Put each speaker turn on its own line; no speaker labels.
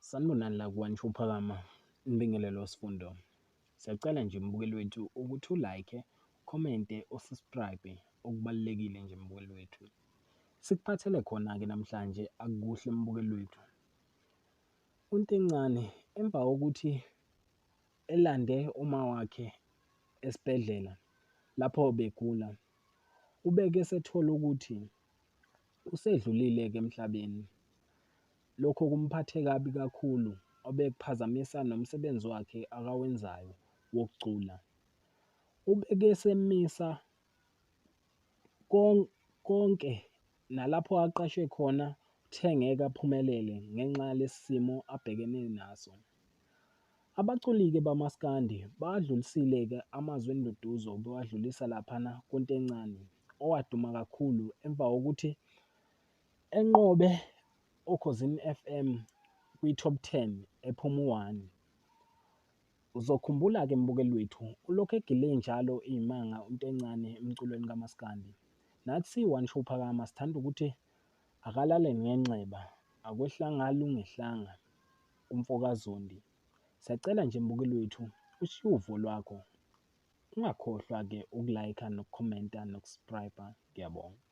Sanibonani la kuwantshuphakama nibingelelo sifundo. Siyacela nje mbukeli wethu ukuthi u-like, ukhomente, usubscribe okubalulekile nje mbukeli wethu. Sikuphathele khona-ke namhlanje akukuhle mbukeli wethu. uNtencane emva kokuthi elande uma wakhe esibhedlela lapho begula, ubeke esethola ukuthi usedlulile-ke emhlabeni. Lokho kumphathe kabi kakhulu, obekuphazamisa nomsebenzi wakhe akawenzayo wokucula. Ubeke esemisa konke nalapho aqashwe khona uthe ngeke aphumelele ngenxa yalesi simo abhekene naso. Abaculi-ke bamaskandi bawadlulisile-ke amazwi enduduzo, bewadlulisa laphana kuNtencane owaduma kakhulu emva kokuthi enqobe Ukhosini FM kwi-top 10 ephuma u-1. Uzokhumbula-ke mbukeli wethu ulokhu egile njalo iy'manga uNtencane emculweni kamaskandi. Nathi siyi-uNtouphakama sithanda ukuthi akalale ngenxeba, akwehlanga lungehlanga umfokazondi. Siyacela nje mbukeli wethu ushiye uvo lwakho, ungakhohlwa-ke ukulayikha, nokukhomenta, nokusubscribe-a. Ngiyabonga.